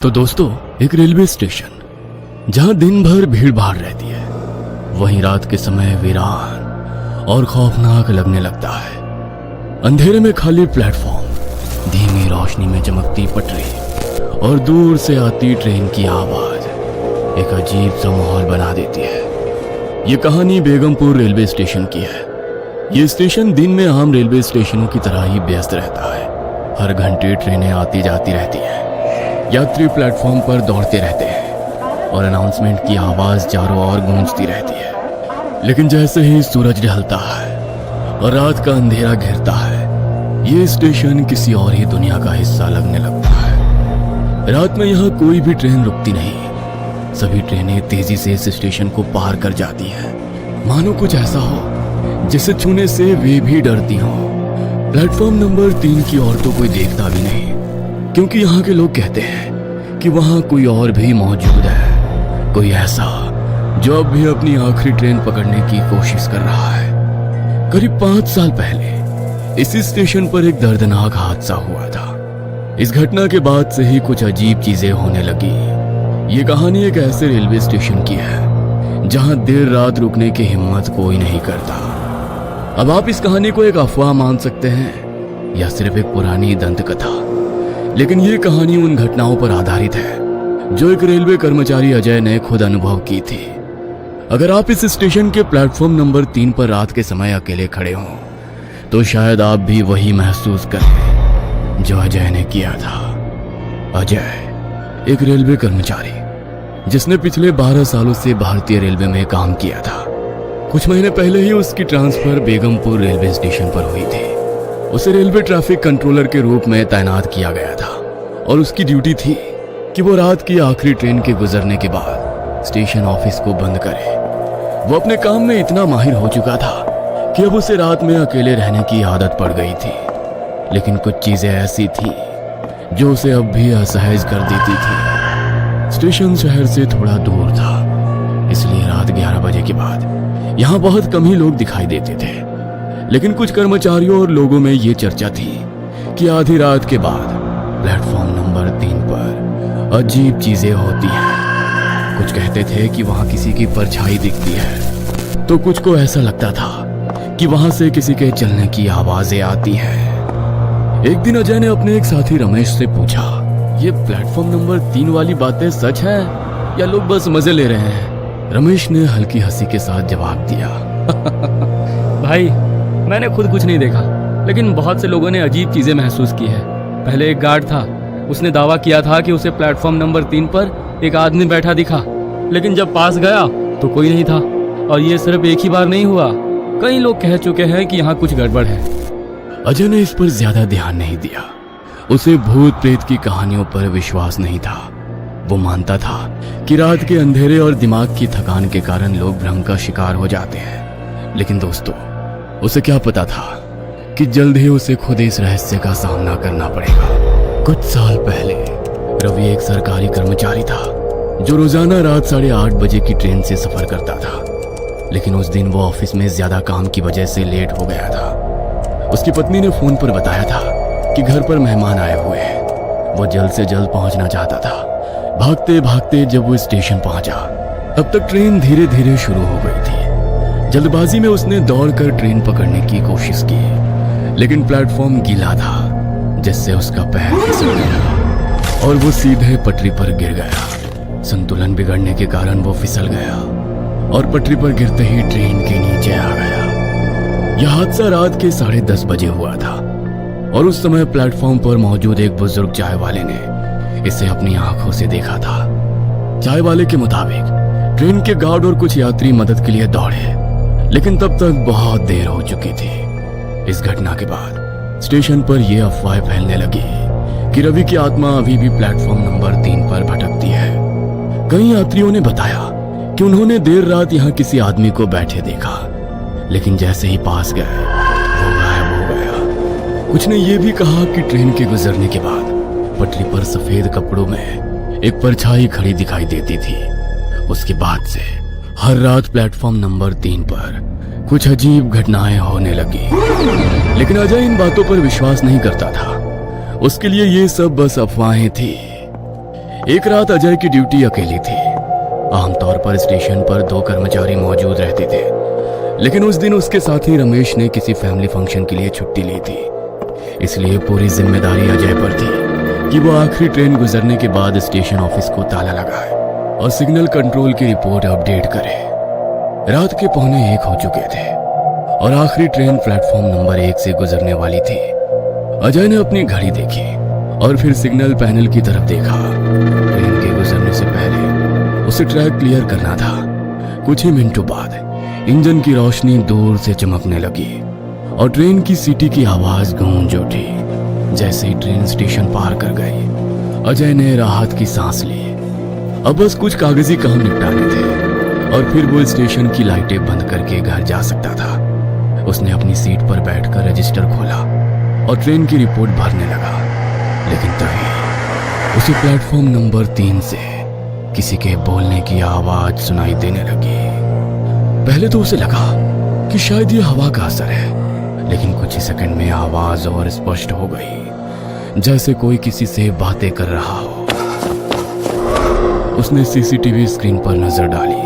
तो दोस्तों, एक रेलवे स्टेशन जहां दिन भर भीड़ भाड़ रहती है, वहीं रात के समय वीरान और खौफनाक लगने लगता है। अंधेरे में खाली प्लेटफॉर्म, धीमी रोशनी में चमकती पटरी और दूर से आती ट्रेन की आवाज एक अजीब सा माहौल बना देती है। ये कहानी बेगमपुर रेलवे स्टेशन की है। ये स्टेशन दिन में आम रेलवे स्टेशनों की तरह ही व्यस्त रहता है। हर घंटे ट्रेनें आती जाती रहती हैं, यात्री प्लेटफॉर्म पर दौड़ते रहते हैं और अनाउंसमेंट की आवाज चारों ओर गूंजती रहती है। लेकिन जैसे ही सूरज ढलता है और रात का अंधेरा घिरता है, ये स्टेशन किसी और ही दुनिया का हिस्सा लगने लगता है। रात में यहाँ कोई भी ट्रेन रुकती नहीं। सभी ट्रेनें तेजी से इस स्टेशन को पार कर जाती हैं, मानो कुछ ऐसा हो जिसे छूने से वे भी डरती हों। प्लेटफॉर्म नंबर 3 की ओर तो कोई देखता भी नहीं, क्योंकि यहाँ के लोग कहते हैं कि वहाँ कोई और भी मौजूद है, कोई ऐसा जो अब भी अपनी आखिरी ट्रेन पकड़ने की कोशिश कर रहा है। करीब 5 साल पहले इसी स्टेशन पर एक दर्दनाक हादसा हुआ था। इस घटना के बाद से ही कुछ अजीब चीजें होने लगी। ये कहानी एक ऐसे रेलवे स्टेशन की है जहाँ देर रात रुकने की हिम्मत कोई नहीं करता। अब आप इस कहानी को एक अफवाह मान सकते हैं या सिर्फ एक पुरानी दंत कथा, लेकिन ये कहानी उन घटनाओं पर आधारित है जो एक रेलवे कर्मचारी अजय ने खुद अनुभव की थी। अगर आप इस स्टेशन के प्लेटफॉर्म नंबर 3 पर रात के समय अकेले खड़े हों, तो शायद आप भी वही महसूस करें जो अजय ने किया था। अजय एक रेलवे कर्मचारी जिसने पिछले 12 सालों से भारतीय रेलवे में काम किया था। कुछ महीने पहले ही उसकी ट्रांसफर बेगमपुर रेलवे स्टेशन पर हुई थी। उसे रेलवे ट्रैफिक कंट्रोलर के रूप में तैनात किया गया था और उसकी ड्यूटी थी कि वो रात की आखिरी ट्रेन के गुजरने के बाद स्टेशन ऑफिस को बंद करे। वो अपने काम में इतना माहिर हो चुका था कि अब उसे रात में अकेले रहने की आदत पड़ गई थी। लेकिन कुछ चीजें ऐसी थी जो उसे अब भी असहज कर देती थी। स्टेशन शहर से थोड़ा दूर था, इसलिए रात 11 बजे के बाद यहाँ बहुत कम ही लोग दिखाई देते थे। लेकिन कुछ कर्मचारियों और लोगों में ये चर्चा थी कि आधी रात के बाद प्लेटफॉर्म नंबर 3 पर अजीब चीजें होती हैं। कुछ कहते थे कि वहां किसी की परछाई दिखती है, तो कुछ को ऐसा लगता था कि वहां से किसी के चलने की आवाजें आती हैं। एक दिन अजय ने अपने एक साथी रमेश से पूछा, ये प्लेटफॉर्म नंबर 3 वाली बातें सच है या लोग बस मजे ले रहे हैं? रमेश ने हल्की हंसी के साथ जवाब दिया, भाई मैंने खुद कुछ नहीं देखा, लेकिन बहुत से लोगों ने अजीब चीजें महसूस की है। पहले एक गार्ड था, उसने दावा किया था कि उसे प्लेटफॉर्म नंबर 3 पर एक आदमी बैठा दिखा, लेकिन जब पास गया तो कोई नहीं था। और ये सिर्फ एक ही बार नहीं हुआ, कई लोग कह चुके हैं कि यहाँ कुछ गड़बड़ है। अजय ने इस पर ज्यादा ध्यान नहीं दिया। उसे भूत प्रेत की कहानियों पर विश्वास नहीं था। वो मानता था कि रात के अंधेरे और दिमाग की थकान के कारण लोग भ्रम का शिकार हो जाते हैं। लेकिन दोस्तों, उसे क्या पता था कि जल्द ही उसे खुद इस रहस्य का सामना करना पड़ेगा। कुछ साल पहले रवि एक सरकारी कर्मचारी था जो रोजाना रात 8:30 बजे की ट्रेन से सफर करता था। लेकिन उस दिन वो ऑफिस में ज्यादा काम की वजह से लेट हो गया था। उसकी पत्नी ने फोन पर बताया था कि घर पर मेहमान आए हुए हैं। वो जल्द से जल्द पहुंचना चाहता था। भागते भागते जब वो स्टेशन पहुंचा, तब तक ट्रेन धीरे धीरे शुरू हो गई थी। जल्दबाजी में उसने दौड़कर ट्रेन पकड़ने की कोशिश की, लेकिन प्लेटफॉर्म गीला था, जिससे उसका पैर फिसल गया और वो सीधे पटरी पर गिर गया। संतुलन बिगड़ने के कारण वो फिसल गया और पटरी पर गिरते ही ट्रेन के नीचे आ गया। यह हादसा रात के 10:30 बजे हुआ था और उस समय प्लेटफॉर्म पर मौजूद एक बुजुर्ग चाय वाले ने इसे अपनी आंखों से देखा था। चाय वाले के मुताबिक ट्रेन के गार्ड और कुछ यात्री मदद के लिए दौड़े, लेकिन तब तक बहुत देर हो चुकी थी। इस घटना के बाद स्टेशन पर यह अफवाह फैलने लगी कि रवि की आत्मा अभी भी प्लेटफॉर्म नंबर 3 पर भटकती है। कई यात्रियों ने बताया कि उन्होंने देर रात यहाँ किसी आदमी को बैठे देखा, लेकिन जैसे ही पास गए वो गायब हो गया। कुछ ने यह भी कहा कि ट्रेन के गुजरने के बाद पटरी पर सफेद कपड़ों में एक परछाई खड़ी दिखाई देती थी। उसके बाद से हर रात प्लेटफॉर्म नंबर 3 पर कुछ अजीब घटनाएं होने लगी। लेकिन अजय इन बातों पर विश्वास नहीं करता था। उसके लिए ये सब बस अफवाहें थी। एक रात अजय की ड्यूटी अकेली थी। आमतौर पर स्टेशन पर 2 कर्मचारी मौजूद रहते थे, लेकिन उस दिन उसके साथी रमेश ने किसी फैमिली फंक्शन के लिए छुट्टी ली थी। इसलिए पूरी जिम्मेदारी अजय पर थी कि वो आखिरी ट्रेन गुजरने के बाद स्टेशन ऑफिस को ताला लगाए और सिग्नल कंट्रोल की रिपोर्ट अपडेट करे। रात के 1:45 हो चुके थे और आखिरी ट्रेन प्लेटफॉर्म नंबर 1 से गुजरने वाली थी। अजय ने अपनी घड़ी देखी और फिर सिग्नल पैनल की तरफ देखा। ट्रेन के गुजरने से पहले उसे ट्रैक क्लियर करना था। कुछ ही मिनटों बाद इंजन की रोशनी दूर से चमकने लगी और ट्रेन की सीटी की आवाज गूंज उठी। जैसे ही ट्रेन स्टेशन पार कर गई, अजय ने राहत की सांस ली। अब बस कुछ कागजी काम निपटाने थे और फिर वो स्टेशन की लाइटें बंद करके घर जा सकता था। उसने अपनी सीट पर बैठकर रजिस्टर खोला और ट्रेन की रिपोर्ट भरने लगा। लेकिन तभी उसे प्लेटफॉर्म नंबर 3 से किसी के बोलने की आवाज सुनाई देने लगी। पहले तो उसे लगा कि शायद ये हवा का असर है, लेकिन कुछ ही सेकंड में आवाज और स्पष्ट हो गई, जैसे कोई किसी से बातें कर रहा हो। उसने सीसीटीवी स्क्रीन पर नजर डाली,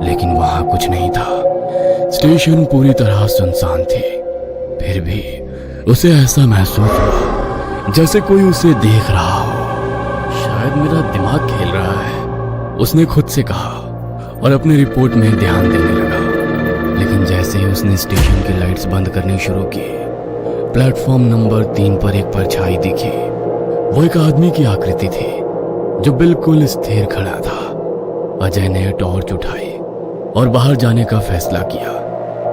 लेकिन वहां कुछ नहीं था। स्टेशन पूरी तरह सुनसान थी। फिर भी उसे ऐसा महसूस हुआ जैसे कोई उसे देख रहा हो। शायद मेरा दिमाग खेल रहा है, उसने खुद से कहा और अपनी रिपोर्ट में ध्यान देने लगा। लेकिन जैसे ही उसने स्टेशन की लाइट्स बंद करनी शुरू की, प्लेटफॉर्म नंबर 3 पर एक परछाई दिखी। वो एक आदमी की आकृति थी जो बिल्कुल स्थिर खड़ा था। अजय ने टॉर्च उठाई और बाहर जाने का फैसला किया,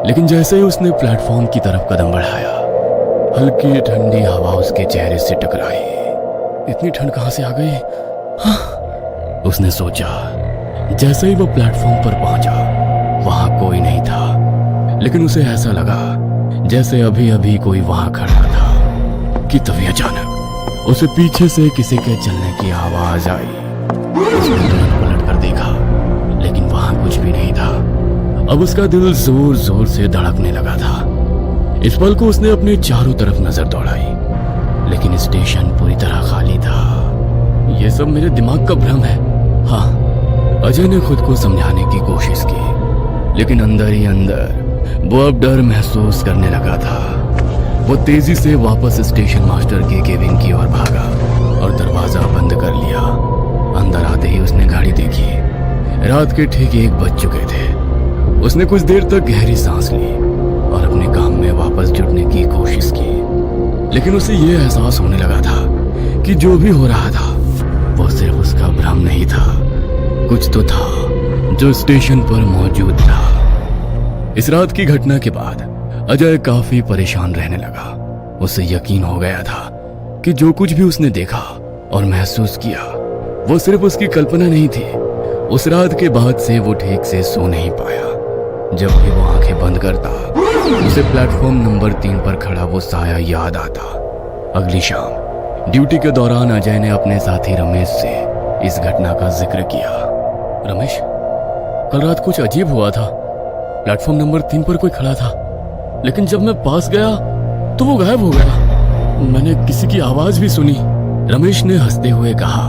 लेकिन जैसे ही उसने प्लेटफॉर्म की तरफ कदम बढ़ाया, हल्की ठंडी हवा उसके चेहरे से टकराई। इतनी ठंड कहां से आ गई? हाँ, उसने सोचा। जैसे ही वो प्लेटफॉर्म पर पहुंचा, वहां कोई नहीं था, लेकिन उसे ऐसा लगा जैसे अभी अभी कोई वहां खड़ा था कि तभी अचानक उसे पीछे से किसी के चलने की आवाज आई। उसने तुरंत पलट कर देखा, लेकिन वहां कुछ भी नहीं था। अब उसका दिल जोर जोर से धड़कने लगा था। इस पल को उसने अपने चारों तरफ नजर दौड़ाई, लेकिन स्टेशन पूरी तरह खाली था। यह सब मेरे दिमाग का भ्रम है। हाँ, अजय ने खुद को समझाने की कोशिश की, लेकिन अंदर ही अंदर वो अब डर महसूस करने लगा था। वो तेजी से वापस स्टेशन मास्टर के केबिन की ओर भागा और दरवाजा बंद कर लिया। अंदर आते ही उसने गाड़ी देखी। रात के ठीक 1 बज चुके थे। उसने कुछ देर तक गहरी सांस ली और अपने काम में वापस जुटने की कोशिश की, लेकिन उसे यह एहसास होने लगा था कि जो भी हो रहा था वो सिर्फ उसका भ्रम नहीं था। कुछ तो था जो स्टेशन पर मौजूद था। इस रात की घटना के बाद अजय काफी परेशान रहने लगा। उसे यकीन हो गया था कि जो कुछ भी उसने देखा और महसूस किया वो सिर्फ उसकी कल्पना नहीं थी। उस रात के बाद से वो ठीक से सो नहीं पाया। जब भी वो आंखें बंद करता, उसे प्लेटफॉर्म नंबर 3 पर खड़ा वो साया याद आता। अगली शाम ड्यूटी के दौरान अजय ने अपने साथी रमेश से इस घटना का जिक्र किया। रमेश, कल रात कुछ अजीब हुआ था। प्लेटफॉर्म नंबर 3 पर कोई खड़ा था, लेकिन जब मैं पास गया तो वो गायब हो गया। मैंने किसी की आवाज भी सुनी। रमेश ने हंसते हुए कहा।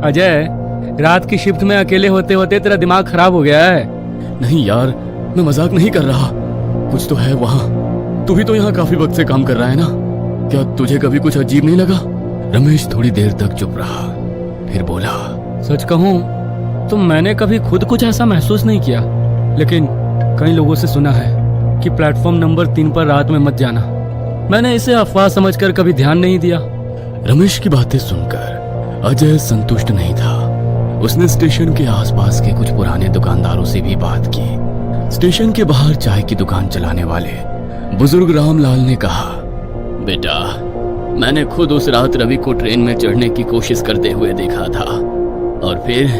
अजय, रात की शिफ्ट में अकेले होते होते तेरा दिमाग खराब हो गया है। नहीं यार, मैं मजाक नहीं कर रहा। कुछ तो है वहां। तू भी तो यहाँ काफी वक्त से काम कर रहा है ना? क्या तुझे कभी कुछ अजीब नहीं लगा? रमेश थोड़ी देर तक चुप रहा, फिर बोला, सच कहूं तो मैंने कभी खुद कुछ ऐसा महसूस नहीं किया, लेकिन कई लोगों से सुना है कि प्लेटफॉर्म नंबर 3 पर रात में मत जाना। मैंने इसे अफवाह समझकर कभी ध्यान नहीं दिया। रमेश की बातें सुनकर अजय संतुष्ट नहीं था। उसने स्टेशन के आसपास के कुछ पुराने दुकानदारों से भी बात की। स्टेशन के बाहर चाय की दुकान चलाने वाले बुजुर्ग रामलाल ने कहा, बेटा, मैंने खुद उस रात रवि को ट्रेन में चढ़ने की कोशिश करते हुए देखा था और फिर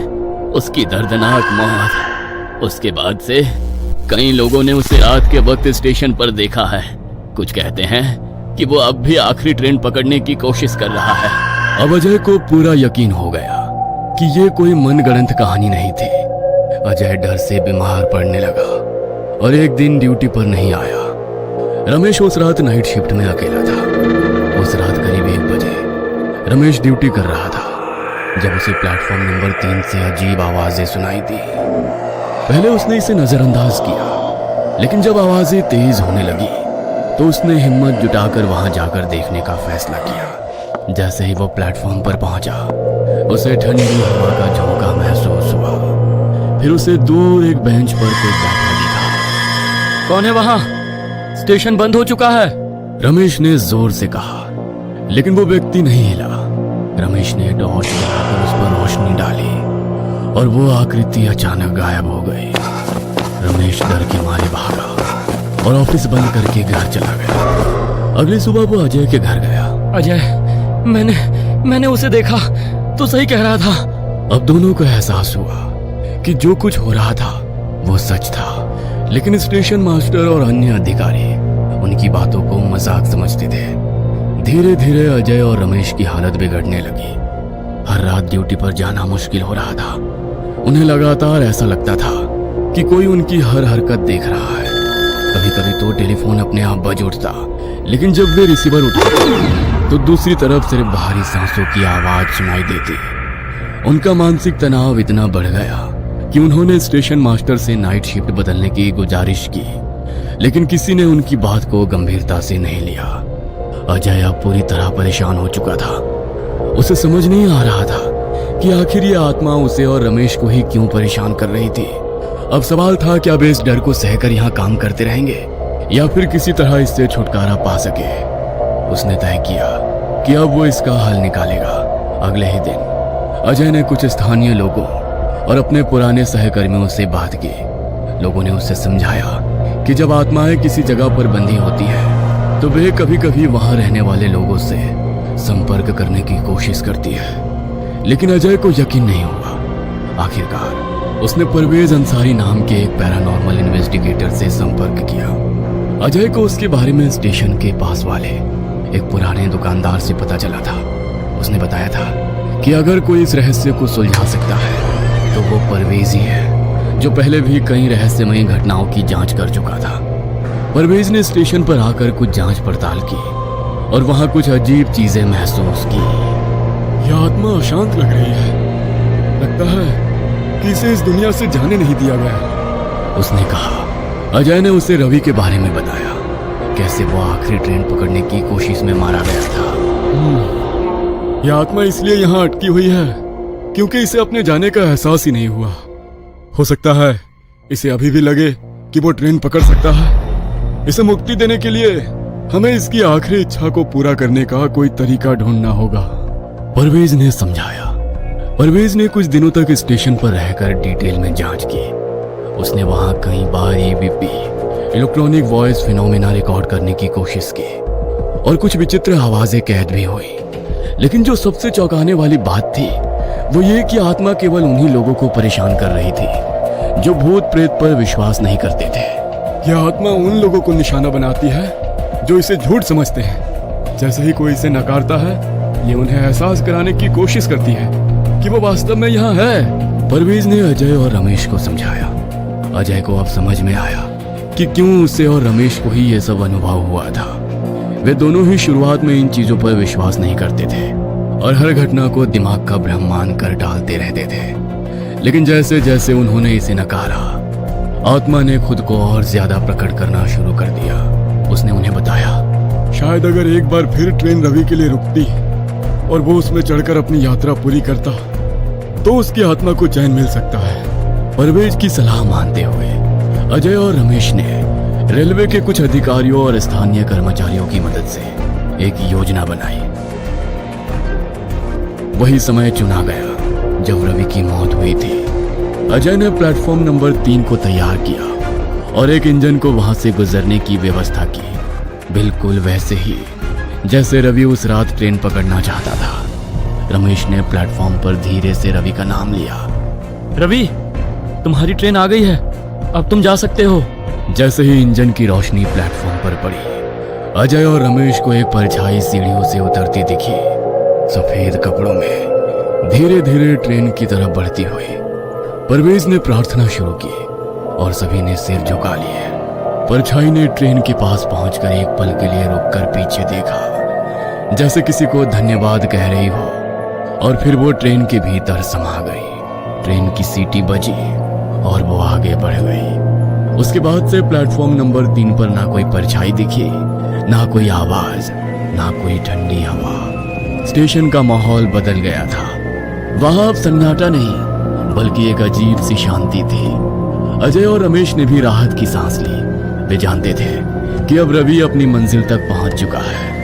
उसकी दर्दनाक मौत। उसके बाद से कई लोगों ने उसे रात के वक्त स्टेशन पर देखा है। कुछ कहते हैं कि वो अब भी आखिरी ट्रेन पकड़ने की कोशिश कर रहा है। अब अजय को पूरा यकीन हो गया कि ये कोई मनगढ़ंत कहानी नहीं थी। अजय डर से बीमार पड़ने लगा और एक दिन ड्यूटी पर नहीं आया। रमेश उस रात नाइट शिफ्ट में अकेला था। उस रात करीब 1 बजे रमेश ड्यूटी कर रहा था। जब उसे प्लेटफॉर्म नंबर 3 से अजीब आवाजें सुनाई दी। पहले उसने इसे नजरअंदाज किया, लेकिन जब आवाजें तेज होने लगी तो उसने हिम्मत जुटाकर वहां जाकर देखने का फैसला किया। जैसे ही वो प्लेटफॉर्म पर पहुंचा, उसे ठंडी हवा का झोंका महसूस हुआ। फिर उसे दूर एक बेंच पर कोई बैठा दिखा। कौन है वहां? स्टेशन बंद हो चुका है। रमेश ने जोर से कहा, लेकिन वो व्यक्ति नहीं हिला। रमेश ने टॉर्च लगाकर उस पर रोशनी डाली और वो आकृति अचानक गायब हो गई। रमेश डर के मारे भागा और ऑफिस बंद करके घर चला गया। अगली सुबह वो अजय के घर गया। अजय, मैंने उसे देखा तो सही कह रहा था। अब दोनों को एहसास हुआ कि जो कुछ हो रहा था वो सच था, लेकिन स्टेशन मास्टर और अन्य अधिकारी उनकी बातों को मजाक समझते थे। धीरे धीरे अजय और रमेश की हालत बिगड़ने लगी। हर रात ड्यूटी पर जाना मुश्किल हो रहा था। उन्हें लगातार ऐसा लगता था कि कोई उनकी हर हरकत देख रहा है। कभी कभी तो टेलीफोन अपने आप बज उठता, लेकिन जब वे रिसीवर उठाते तो दूसरी तरफ सिर्फ भारी सांसों की आवाज सुनाई देती। उनका मानसिक तनाव इतना बढ़ गया कि उन्होंने स्टेशन मास्टर से नाइट शिफ्ट बदलने की गुजारिश की, लेकिन किसी ने उनकी बात को गंभीरता से नहीं लिया। अजय अब पूरी तरह परेशान हो चुका था। उसे समझ नहीं आ रहा था कि आखिर ये आत्मा उसे और रमेश को ही क्यों परेशान कर रही थी। अब सवाल था कि अब इस डर को सहकर यहाँ काम करते रहेंगे या फिर किसी तरह इससे छुटकारा पा सके। उसने तय किया कि अब वो इसका हल निकालेगा। अगले ही दिन अजय ने कुछ स्थानीय लोगों और अपने पुराने सहकर्मियों से बात की। लोगों ने उसे समझाया कि जब आत्माएं किसी जगह पर बंधी होती है तो वे कभी कभी वहां रहने वाले लोगों से संपर्क करने की कोशिश करती है, लेकिन अजय को यकीन नहीं हुआ। आखिरकार उसने परवेज अंसारी नाम के एक पैरानॉर्मल इन्वेस्टिगेटर से संपर्क किया। अजय को उसके बारे में स्टेशन के पास वाले एक पुराने दुकानदार से पता चला था। उसने बताया था कि अगर कोई इस रहस्य को सुलझा सकता है तो वो परवेज ही है, जो पहले भी कई रहस्यमयी घटनाओं की जांच कर चुका था। परवेज ने स्टेशन पर आकर कुछ जांच पड़ताल की और वहां कुछ अजीब चीजें महसूस की। यह आत्मा अशांत लग रही है। लगता है कि इसे इस दुनिया से जाने नहीं दिया गया, उसने कहा। अजय ने उसे रवि के बारे में बताया, कैसे वो आखिरी ट्रेन पकड़ने की कोशिश में मारा गया था। यह आत्मा इसलिए यहाँ अटकी हुई है क्योंकि इसे अपने जाने का एहसास ही नहीं हुआ। हो सकता है इसे अभी भी लगे कि वो ट्रेन पकड़ सकता है। इसे मुक्ति देने के लिए हमें इसकी आखिरी इच्छा को पूरा करने का कोई तरीका ढूंढना होगा, परवेज ने समझाया। परवेज ने कुछ दिनों तक स्टेशन पर रहकर डिटेल में जांच की। उसने वहां कई बार EVP electronic voice phenomena record करने की कोशिश की और कुछ विचित्र आवाजें कैद भी हुई। लेकिन जो सबसे चौंकाने वाली बात थी वो ये कि आत्मा केवल उन्हीं लोगों को परेशान कर रही थी जो भूत प्रेत पर विश्वास नहीं करते थे। यह आत्मा उन लोगों को निशाना बनाती है जो इसे झूठ समझते हैं। जैसे ही कोई इसे नकारता है, ये उन्हें एहसास कराने की कोशिश करती है कि वो वास्तव में यहाँ है। परवेज ने अजय और रमेश को समझाया। अजय को अब समझ में आया कि क्यों उसे और रमेश को ही ये सब अनुभव हुआ था। वे दोनों ही शुरुआत में इन चीजों पर विश्वास नहीं करते थे और हर घटना को दिमाग का भ्रम मानकर टालते रहते थे। लेकिन जैसे जैसे उन्होंने इसे नकारा, आत्मा ने खुद को और ज्यादा प्रकट करना शुरू कर दिया। उसने उन्हें बताया, शायद अगर एक बार फिर ट्रेन रवि के लिए रुकती और वो उसमें चढ़कर अपनी यात्रा पूरी करता तो उसकी आत्मा को चैन मिल सकता है। परवेज की सलाह मानते हुए अजय और रमेश ने रेलवे के कुछ अधिकारियों और स्थानीय कर्मचारियों की मदद से एक योजना बनाई। वही समय चुना गया जब रवि की मौत हुई थी। अजय ने प्लेटफॉर्म नंबर 3 को तैयार किया और एक इंजन को वहां से गुजरने की व्यवस्था की, बिल्कुल वैसे ही जैसे रवि उस रात ट्रेन पकड़ना चाहता था। रमेश ने प्लेटफॉर्म पर धीरे से रवि का नाम लिया। रवि, तुम्हारी ट्रेन आ गई है, अब तुम जा सकते हो। जैसे ही इंजन की रोशनी प्लेटफॉर्म पर पड़ी, अजय और रमेश को एक परछाई सीढ़ियों से उतरती दिखी, सफेद कपड़ों में, धीरे धीरे ट्रेन की तरफ बढ़ती हुई। परवेज ने प्रार्थना शुरू की और सभी ने सिर झुका लिए। परछाई ने ट्रेन के पास पहुंचकर एक पल के लिए रुककर पीछे देखा, जैसे किसी को धन्यवाद कह रही हो, और फिर वो ट्रेन के भीतर समा गई। ट्रेन की सीटी बजी और वो आगे बढ़ गई। उसके बाद से प्लेटफॉर्म नंबर 3 पर ना कोई परछाई दिखी, ना कोई आवाज, ना कोई ठंडी हवा। स्टेशन का माहौल बदल गया था। वहां अब सन्नाटा नहीं बल्कि एक अजीब सी शांति थी। अजय और रमेश ने भी राहत की सांस ली। वे जानते थे कि अब रवि अपनी मंजिल तक पहुंच चुका है।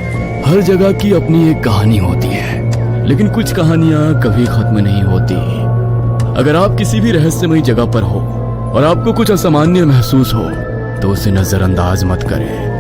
हर जगह की अपनी एक कहानी होती है, लेकिन कुछ कहानियां कभी खत्म नहीं होती। अगर आप किसी भी रहस्यमयी जगह पर हो और आपको कुछ असामान्य महसूस हो तो उसे नजरअंदाज मत करें।